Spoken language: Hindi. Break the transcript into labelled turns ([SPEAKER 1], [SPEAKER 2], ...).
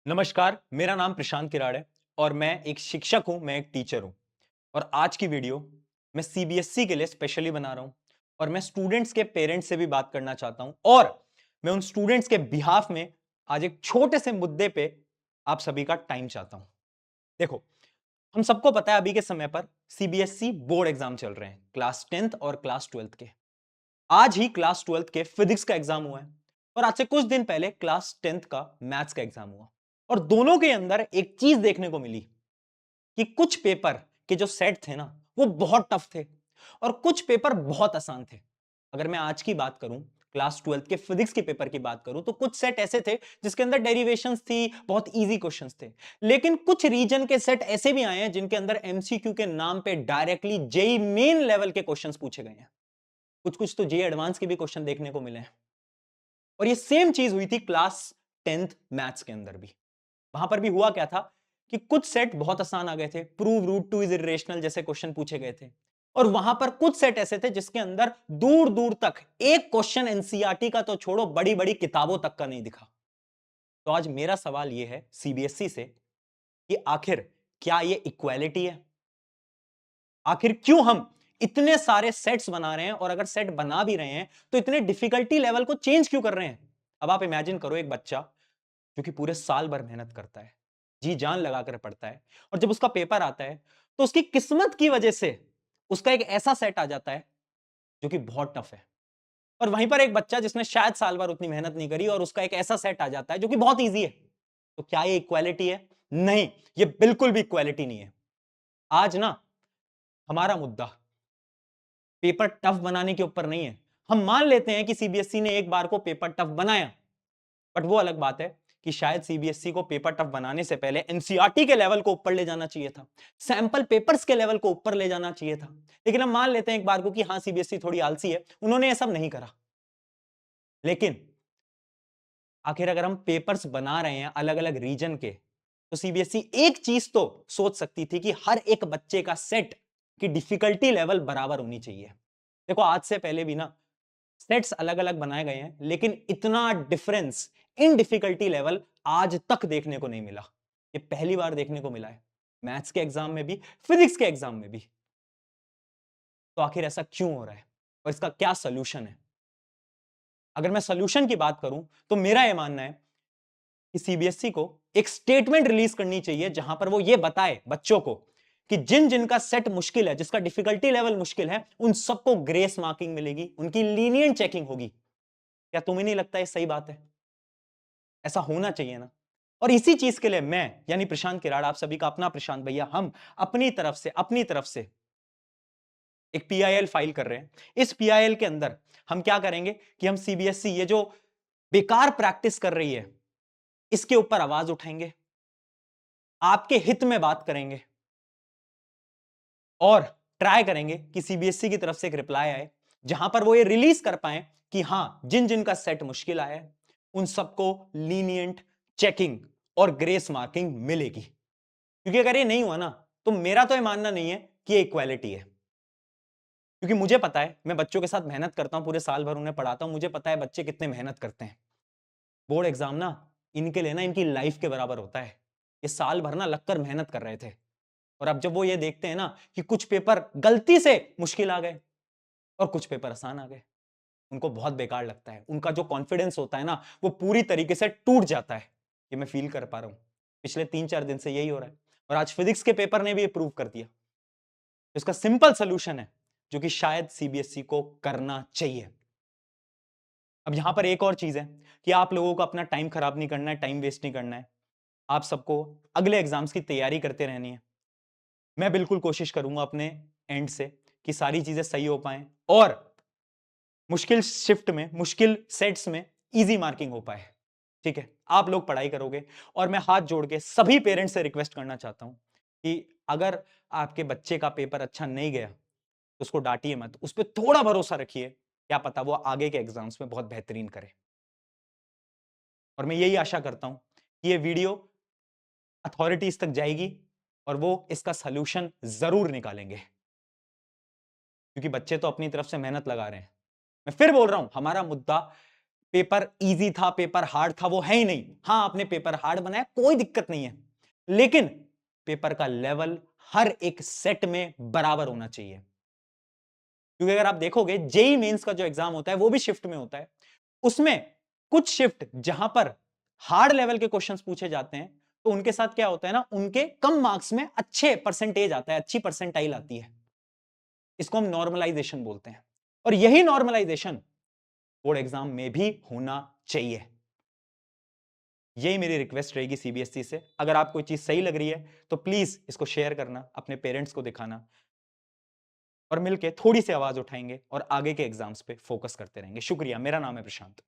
[SPEAKER 1] नमस्कार, मेरा नाम प्रशांत किराड़ है और मैं एक शिक्षक हूं, मैं एक टीचर हूं। और आज की वीडियो मैं सीबीएसई के लिए स्पेशली बना रहा हूं और मैं स्टूडेंट्स के पेरेंट्स से भी बात करना चाहता हूं और मैं उन स्टूडेंट्स के बिहाफ में आज एक छोटे से मुद्दे पे आप सभी का टाइम चाहता हूं। देखो, हम सबको पता है अभी के समय पर सीबीएसई बोर्ड एग्जाम चल रहे हैं, क्लास 10th और क्लास 12th के। आज ही क्लास 12th के फिजिक्स का एग्जाम हुआ है और आज से कुछ दिन पहले क्लास 10th का मैथ्स का एग्जाम हुआ। और दोनों के अंदर एक चीज देखने को मिली कि कुछ पेपर के जो सेट थे ना, वो बहुत टफ थे और कुछ पेपर बहुत आसान थे। अगर मैं आज की बात करूं, क्लास 12th के फिजिक्स के पेपर की बात करूं, तो कुछ सेट ऐसे थे जिसके अंदर डेरिवेशंस थी, बहुत इजी क्वेश्चंस थे। लेकिन कुछ रीजन के सेट ऐसे भी आए हैं जिनके अंदर एमसीक्यू के नाम पे डायरेक्टली जेई मेन लेवल के क्वेश्चंस पूछे गए हैं। कुछ कुछ तो जेई एडवांस के भी क्वेश्चन देखने को मिले हैं। और ये सेम चीज हुई थी क्लास 10th मैथ्स के अंदर भी। वहां पर भी हुआ क्या था कि कुछ सेट बहुत आसान आ गए थे, prove root two is irrational जैसे क्वेश्चन पूछे गए थे। और वहां पर कुछ सेट ऐसे थे जिसके अंदर दूर दूर तक एक क्वेश्चन एनसीईआरटी का तो छोड़ो, बड़ी बड़ी किताबों तक का नहीं दिखा। तो आज मेरा सवाल यह है सीबीएसई से कि आखिर क्या ये इक्वालिटी है? आखिर क्यों हम इतने सारे सेट्स बना रहे हैं और अगर सेट बना भी रहे हैं तो इतने डिफिकल्टी लेवल को चेंज क्यों कर रहे हैं? अब आप इमेजिन करो, एक बच्चा जो कि पूरे साल भर मेहनत करता है, जी जान लगाकर पढ़ता है, और जब उसका पेपर आता है तो उसकी किस्मत की वजह से उसका एक ऐसा सेट आ जाता है जो कि बहुत टफ है। और वहीं पर एक बच्चा जिसने शायद साल भर उतनी मेहनत नहीं करी और उसका एक ऐसा सेट आ जाता है जो कि बहुत ईजी है। तो क्या ये इक्वालिटी है? नहीं, ये बिल्कुल भी इक्वालिटी नहीं है। आज ना हमारा मुद्दा पेपर टफ बनाने के ऊपर नहीं है। हम मान लेते हैं कि सीबीएसई ने एक बार को पेपर टफ बनाया, बट वो अलग बात है कि शायद सीबीएसई को पेपर टफ बनाने से पहले एनसीईआरटी के लेवल को ऊपर ले जाना चाहिए था, सैंपल पेपर्स के लेवल को ऊपर ले जाना चाहिए था। लेकिन हम मान लेते हैं एक बार को कि हाँ, सीबीएसई थोड़ी आलसी है, उन्होंने ये सब नहीं करा। लेकिन आखिर अगर हम पेपर्स बना रहे हैं अलग अलग रीजन के, तो सीबीएसई एक चीज तो सोच सकती थी कि हर एक बच्चे का सेट की डिफिकल्टी लेवल बराबर होनी चाहिए। देखो, आज से पहले भी ना सेट्स अलग अलग बनाए गए हैं, लेकिन इतना डिफरेंस इन डिफिकल्टी लेवल आज तक देखने को नहीं मिला। ये पहली बार देखने को मिला है, मैथ्स के एग्जाम में भी, फिजिक्स के एग्जाम में भी। तो आखिर ऐसा क्यों हो रहा है और इसका क्या सोल्यूशन है? अगर मैं सोल्यूशन की बात करूं तो मेरा यह मानना है कि सीबीएसई को एक स्टेटमेंट रिलीज करनी चाहिए जहां पर वो ये बताए बच्चों को कि जिन जिनका सेट मुश्किल है, जिसका डिफिकल्टी लेवल मुश्किल है, उन सबको ग्रेस मार्किंग मिलेगी, उनकी लीनियंट चेकिंग होगी। क्या तुम्हें नहीं लगता ये सही बात है? ऐसा होना चाहिए ना। और इसी चीज के लिए मैं यानी प्रशांत किराड़, आप सभी का अपना प्रशांत भैया, हम अपनी तरफ से एक पीआईएल फाइल कर रहे हैं। इस पीआईएल के अंदर हम क्या करेंगे कि हम सीबीएसई ये जो बेकार प्रैक्टिस कर रही है, इसके ऊपर आवाज उठाएंगे, आपके हित में बात करेंगे और ट्राई करेंगे कि सीबीएसई की तरफ से एक रिप्लाई आए जहां पर वो ये रिलीज कर पाए कि हां, जिन जिन का सेट मुश्किल आया है उन सबको लीनियंट चेकिंग और ग्रेस मार्किंग मिलेगी। क्योंकि अगर ये नहीं हुआ ना, तो मेरा तो ये मानना नहीं है कि ये इक्वालिटी है। क्योंकि मुझे पता है, मैं बच्चों के साथ मेहनत करता हूं, पूरे साल भर उन्हें पढ़ाता हूं, मुझे पता है बच्चे कितने मेहनत करते हैं। बोर्ड एग्जाम ना इनके लिए ना इनकी लाइफ के बराबर होता है। ये साल भर ना लगकर मेहनत कर रहे थे और अब जब वो ये देखते हैं ना कि कुछ पेपर गलती से मुश्किल आ गए और कुछ पेपर आसान आ गए, उनको बहुत बेकार लगता है। उनका जो कॉन्फिडेंस होता है ना, वो पूरी तरीके से टूट जाता है। ये मैं फील कर पा रहा हूं, पिछले 3-4 दिन से यही हो रहा है और आज फिजिक्स के पेपर ने भी ये प्रूव कर दिया। इसका सिंपल सोल्यूशन है जो कि शायद सीबीएसई को करना चाहिए। अब यहां पर एक और चीज है कि आप लोगों को अपना टाइम खराब नहीं करना है, टाइम वेस्ट नहीं करना है। आप सबको अगले एग्जाम्स की तैयारी करते रहनी है। मैं बिल्कुल कोशिश करूंगा अपने एंड से कि सारी चीजें सही हो पाए और मुश्किल शिफ्ट में, मुश्किल सेट्स में इजी मार्किंग हो पाए। ठीक है, आप लोग पढ़ाई करोगे और मैं हाथ जोड़ के सभी पेरेंट्स से रिक्वेस्ट करना चाहता हूं कि अगर आपके बच्चे का पेपर अच्छा नहीं गया तो उसको डांटिए मत, उस पर थोड़ा भरोसा रखिए, क्या पता वो आगे के एग्जाम्स में बहुत बेहतरीन करे। और मैं यही आशा करता हूं कि ये वीडियो अथॉरिटीज तक जाएगी और वो इसका सलूशन जरूर निकालेंगे, क्योंकि बच्चे तो अपनी तरफ से मेहनत लगा रहे हैं। मैं फिर बोल रहा हूं, हमारा मुद्दा पेपर इजी था, पेपर हार्ड था, वो है ही नहीं। हाँ, आपने पेपर हार्ड बनाया, कोई दिक्कत नहीं है, लेकिन पेपर का लेवल हर एक सेट में बराबर होना चाहिए। क्योंकि अगर आप देखोगे जेई मेंस का जो एग्जाम होता है वो भी शिफ्ट में होता है। उसमें कुछ शिफ्ट जहां पर हार्ड लेवल के क्वेश्चंस पूछे जाते हैं, तो उनके साथ क्या होता है ना, उनके कम मार्क्स में अच्छे परसेंटेज आता है, अच्छी परसेंटाइल आती है। इसको हम नॉर्मलाइजेशन बोलते हैं, और यही नॉर्मलाइजेशन बोर्ड एग्जाम में भी होना चाहिए। यही मेरी रिक्वेस्ट रहेगी सीबीएसई से। अगर आपको कोई चीज सही लग रही है तो प्लीज इसको शेयर करना, अपने पेरेंट्स को दिखाना, और मिलके थोड़ी सी आवाज उठाएंगे और आगे के एग्जाम्स पे फोकस करते रहेंगे। शुक्रिया। मेरा नाम है प्रशांत।